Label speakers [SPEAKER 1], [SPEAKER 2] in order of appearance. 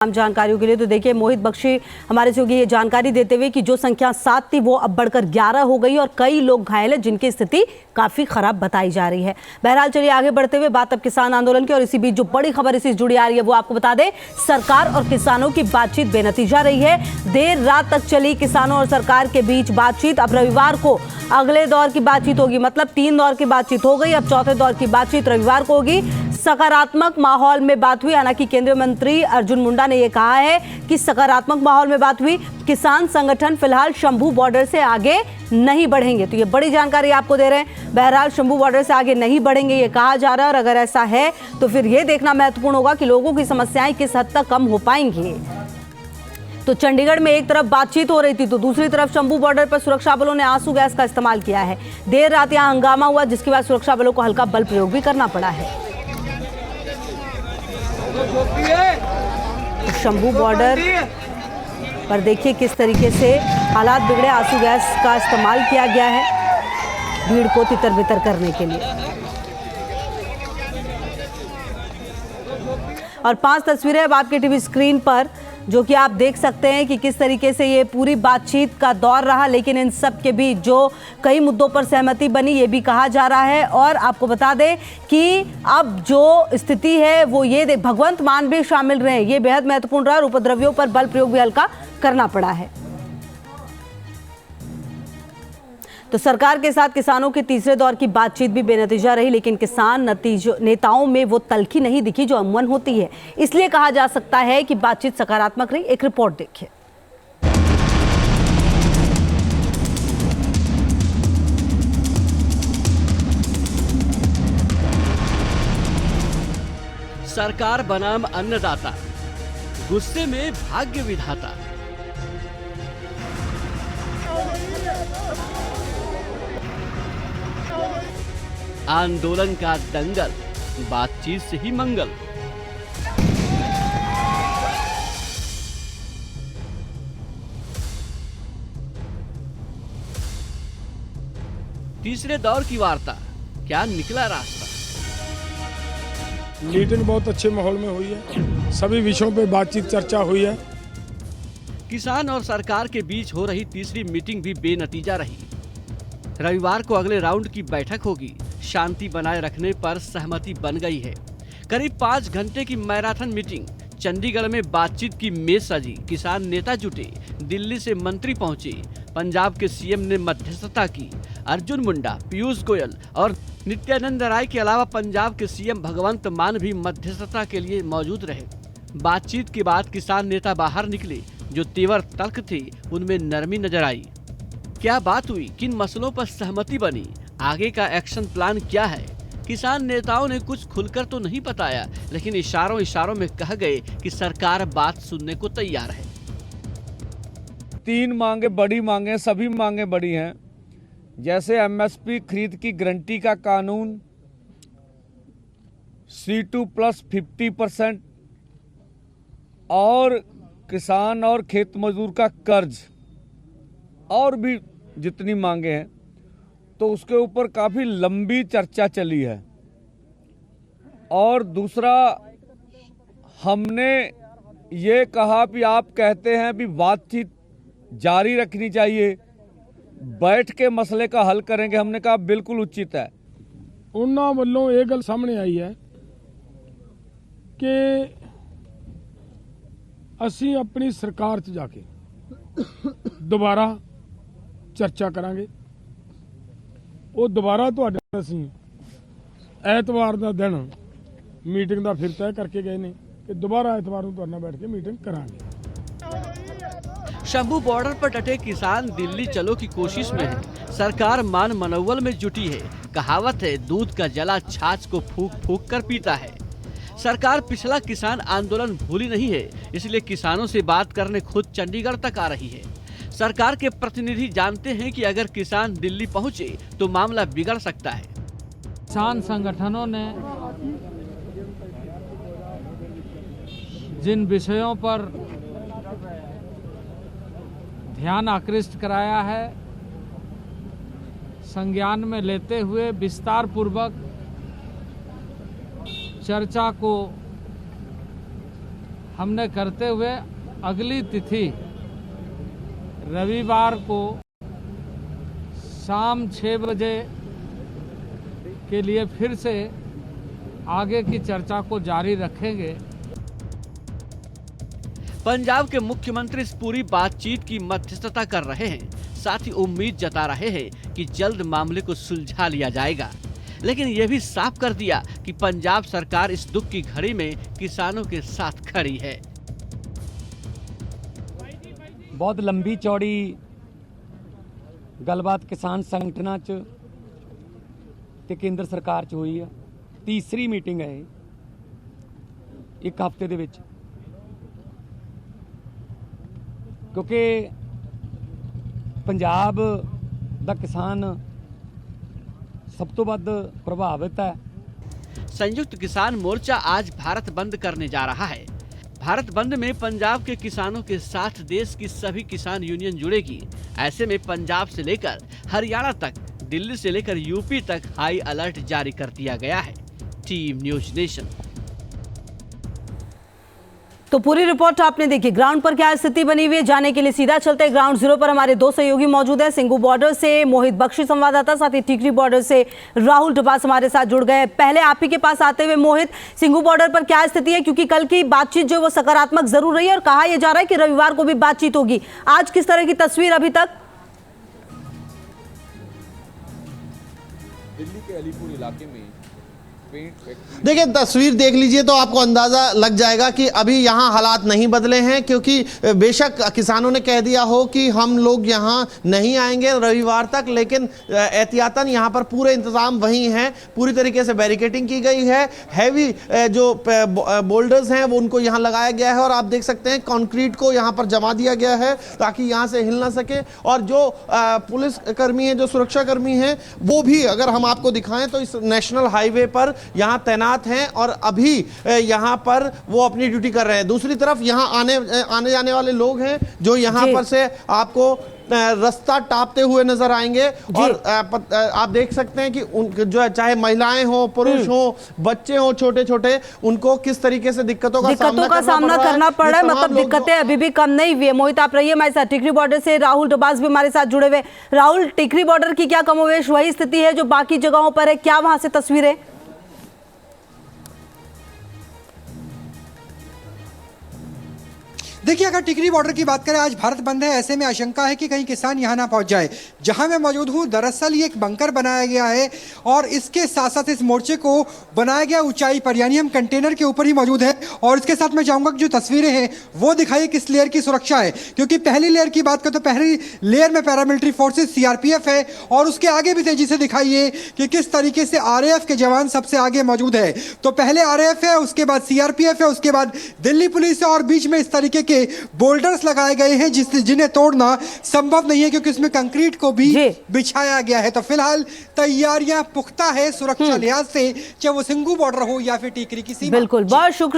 [SPEAKER 1] जानकारियों के लिए तो देखिए मोहित बख्शी हमारे से होगी ये जानकारी देते हुए कि जो संख्या 7 थी वो अब बढ़कर 11 हो गई और कई लोग घायल हैं जिनकी स्थिति काफी खराब बताई जा रही है। बहरहाल चलिए आगे बढ़ते हुए बात अब किसान आंदोलन की और इसी बीच जो बड़ी खबर इससे जुड़ी आ रही है वो आपको बता दें, सरकार और किसानों की बातचीत बेनतीजा रही है। देर रात तक चली किसानों और सरकार के बीच बातचीत। अब रविवार को अगले दौर की बातचीत होगी, मतलब 3 दौर की बातचीत हो गई, अब चौथे दौर की बातचीत रविवार को होगी। सकारात्मक माहौल में बात हुई, हालांकि केंद्रीय मंत्री अर्जुन मुंडा ने यह कहा है कि सकारात्मक माहौल में बात हुई। किसान संगठन फिलहाल शंभू बॉर्डर से आगे नहीं बढ़ेंगे, तो ये बड़ी जानकारी आपको दे रहे हैं। बहरहाल शंभू बॉर्डर से आगे नहीं बढ़ेंगे ये कहा जा रहा है, और अगर ऐसा है तो फिर यह देखना महत्वपूर्ण होगा कि लोगों की समस्याएं किस हद तक कम हो पाएंगी। तो चंडीगढ़ में एक तरफ बातचीत हो रही थी तो दूसरी तरफ शंभू बॉर्डर पर सुरक्षा बलों ने आंसू गैस का इस्तेमाल किया है। देर रात यहां हंगामा हुआ जिसके बाद सुरक्षा बलों को हल्का बल प्रयोग भी करना पड़ा है। तो शंभू बॉर्डर पर देखिए किस तरीके से हालात बिगड़े, आंसू गैस का इस्तेमाल किया गया है भीड़ को तितर बितर करने के लिए। और 5 तस्वीरें अब आपके टीवी स्क्रीन पर जो कि आप देख सकते हैं कि किस तरीके से ये पूरी बातचीत का दौर रहा, लेकिन इन सब के बीच जो कई मुद्दों पर सहमति बनी ये भी कहा जा रहा है। और आपको बता दें कि अब जो स्थिति है वो ये भगवंत मान भी शामिल रहे, ये बेहद महत्वपूर्ण रहा और उपद्रवियों पर बल प्रयोग भी हल्का करना पड़ा है। तो सरकार के साथ किसानों के तीसरे दौर की बातचीत भी बेनतीजा रही, लेकिन किसान नेताओं में वो तल्खी नहीं दिखी जो अमूमन होती है, इसलिए कहा जा सकता है कि बातचीत सकारात्मक रही। एक रिपोर्ट देखिए।
[SPEAKER 2] सरकार बनाम अन्नदाता, गुस्से में भाग्य विधाता। आंदोलन का दंगल, बातचीत से ही मंगल। तीसरे दौर की वार्ता, क्या निकला रास्ता?
[SPEAKER 3] मीटिंग बहुत अच्छे माहौल में हुई है, सभी विषयों पे बातचीत चर्चा हुई है।
[SPEAKER 2] किसान और सरकार के बीच हो रही तीसरी मीटिंग भी बेनतीजा रही। रविवार को अगले राउंड की बैठक होगी। शांति बनाए रखने पर सहमति बन गई है। करीब 5 घंटे की मैराथन मीटिंग, चंडीगढ़ में बातचीत की मेज सजी, किसान नेता जुटे, दिल्ली से मंत्री पहुंचे, पंजाब के सीएम ने मध्यस्थता की। अर्जुन मुंडा, पीयूष गोयल और नित्यानंद राय के अलावा पंजाब के सीएम भगवंत मान भी मध्यस्थता के लिए मौजूद रहे। बातचीत के बाद किसान नेता बाहर निकले, जो तेवर तल्ख थे उनमें नरमी नजर आई। क्या बात हुई, किन मसलों पर सहमति बनी, आगे का एक्शन प्लान क्या है? किसान नेताओं ने कुछ खुलकर तो नहीं बताया, लेकिन इशारों में कह गए कि सरकार बात सुनने को तैयार है।
[SPEAKER 4] 3 मांगे बड़ी मांगे, सभी मांगे बड़ी हैं, जैसे एमएसपी खरीद की गारंटी का कानून, C2 प्लस 50% और किसान और खेत मजदूर का कर्ज, और भी जितनी मांगे हैं, तो उसके ऊपर काफ़ी लंबी चर्चा चली है। और दूसरा, हमने ये कहा कि आप कहते हैं कि बातचीत जारी रखनी चाहिए, बैठ के मसले का हल करेंगे। हमने कहा बिल्कुल उचित है।
[SPEAKER 3] उन्होंने वालों ये गल सामने आई है कि असी अपनी सरकार च जाके दोबारा चर्चा करांगे। वो दोबारा तुहाडे असीं ऐतवार का दिन मीटिंग का फिर तय करके गए ने कि दोबारा ऐतवार को तुहाडे नाल बैठ के मीटिंग करांगे।
[SPEAKER 2] शंभू बॉर्डर पर डटे किसान दिल्ली चलो की कोशिश में है। सरकार मान मनोवल में जुटी है। कहावत है, दूध का जला छाछ को फूंक फूंक कर पीता है। सरकार पिछला किसान आंदोलन भूली नहीं है, इसलिए किसानों से बात करने खुद चंडीगढ़ तक आ रही है। सरकार के प्रतिनिधि जानते हैं कि अगर किसान दिल्ली पहुंचे तो मामला बिगड़ सकता है।
[SPEAKER 5] किसान संगठनों ने जिन विषयों पर ध्यान आकृष्ट कराया है, संज्ञान में लेते हुए विस्तार पूर्वक चर्चा को हमने करते हुए अगली तिथि रविवार को शाम 6 बजे के लिए फिर से आगे की चर्चा को जारी रखेंगे।
[SPEAKER 2] पंजाब के मुख्यमंत्री इस पूरी बातचीत की मध्यस्थता कर रहे हैं, साथ ही उम्मीद जता रहे हैं कि जल्द मामले को सुलझा लिया जाएगा। लेकिन यह भी साफ कर दिया कि पंजाब सरकार इस दुख की घड़ी में किसानों के साथ खड़ी है।
[SPEAKER 6] बहुत लंबी चौड़ी गलबात किसान संगठनां च ते केंद्र सरकार च हुई है। तीसरी मीटिंग है एक हफ्ते दे विच, क्योंकि पंजाब दा किसान सब तो वध प्रभावित है।
[SPEAKER 2] संयुक्त किसान मोर्चा आज भारत बंद करने जा रहा है। भारत बंद में पंजाब के किसानों के साथ देश की सभी किसान यूनियन जुड़ेगी। ऐसे में पंजाब से लेकर हरियाणा तक, दिल्ली से लेकर यूपी तक हाई अलर्ट जारी कर दिया गया है। Team news nation.
[SPEAKER 1] तो पूरी रिपोर्ट आपने देखी। ग्राउंड पर क्या स्थिति बनी हुई है, जाने के लिए सीधा चलते हैं ग्राउंड जीरो पर। हमारे दो सहयोगी मौजूद हैं। सिंगू बॉर्डर से मोहित बख्शी संवाददाता, साथ ही टिकरी बॉर्डर से राहुल डबास हमारे साथ जुड़ गए। पहले आप ही के पास आते हुए मोहित, सिंगू बॉर्डर पर क्या स्थिति है, क्योंकि कल की बातचीत जो वो सकारात्मक जरूर रही है और कहा यह जा रहा है कि रविवार को भी बातचीत होगी। आज किस तरह की तस्वीर अभी तक?
[SPEAKER 7] दिल्ली के अलीपुर इलाके में देखिए, तस्वीर देख लीजिए तो आपको अंदाजा लग जाएगा कि अभी यहाँ हालात नहीं बदले हैं, क्योंकि बेशक किसानों ने कह दिया हो कि हम लोग यहाँ नहीं आएंगे रविवार तक, लेकिन एहतियातन यहाँ पर पूरे इंतजाम वही हैं। पूरी तरीके से बैरिकेडिंग की गई है। हैवी जो बोल्डर्स हैं वो उनको यहाँ लगाया गया है और आप देख सकते हैं कंक्रीट को यहाँ पर जमा दिया गया है ताकि यहाँ से हिल ना सके। और जो पुलिस कर्मी हैं, जो सुरक्षा कर्मी हैं, वो भी अगर हम आपको दिखाएं तो इस नेशनल हाईवे पर यहां तैनात हैं और अभी यहां पर वो अपनी ड्यूटी कर रहे हैं। दूसरी तरफ यहां आने जाने वाले लोग हैं जो यहां पर से आपको रास्ता टापते हुए नजर आएंगे। और आप देख सकते हैं कि जो है, चाहे महिलाएं हो, पुरुष हो, बच्चे हो, छोटे छोटे, उनको किस तरीके से दिक्कतों का सामना करना पड़ रहा है।
[SPEAKER 1] मतलब दिक्कतें अभी भी कम नहीं हुई है। मोहित, आप रहिए हमारे साथ। टिकरी बॉर्डर से राहुल डबास भी हमारे साथ जुड़े हुए। राहुल, टिकरी बॉर्डर की क्या कमोवेश वही स्थिति है जो बाकी जगहों पर है? क्या वहां से तस्वीरें?
[SPEAKER 8] देखिए, अगर टिकरी बॉर्डर की बात करें, आज भारत बंद है। ऐसे में आशंका है कि कहीं किसान यहाँ ना पहुँच जाए। जहाँ मैं मौजूद हूँ, दरअसल ये एक बंकर बनाया गया है और इसके साथ साथ इस मोर्चे को बनाया गया ऊंचाई पर, यानी हम कंटेनर के ऊपर ही मौजूद है। और इसके साथ मैं चाहूँगा कि जो तस्वीरें हैं वो दिखाइए किस लेयर की सुरक्षा है, क्योंकि पहली लेयर की बात करें तो पहली लेयर में पैरामिलिट्री फोर्सेज CRPF है और उसके आगे भी तेजी से दिखाइए कि किस तरीके से RAF के जवान सबसे आगे मौजूद है। तो पहले RAF है, उसके बाद CRPF है, उसके बाद दिल्ली पुलिस है और बीच में इस तरीके के बोल्डर्स लगाए गए हैं जिन्हें तोड़ना संभव नहीं है, क्योंकि इसमें कंक्रीट को भी बिछाया गया है। तो फिलहाल तैयारियां पुख्ता है सुरक्षा लिहाज से, चाहे वो सिंगू बॉर्डर हो या फिर टीकरी की सीमा।
[SPEAKER 1] बिल्कुल, बहुत शुक्रिया।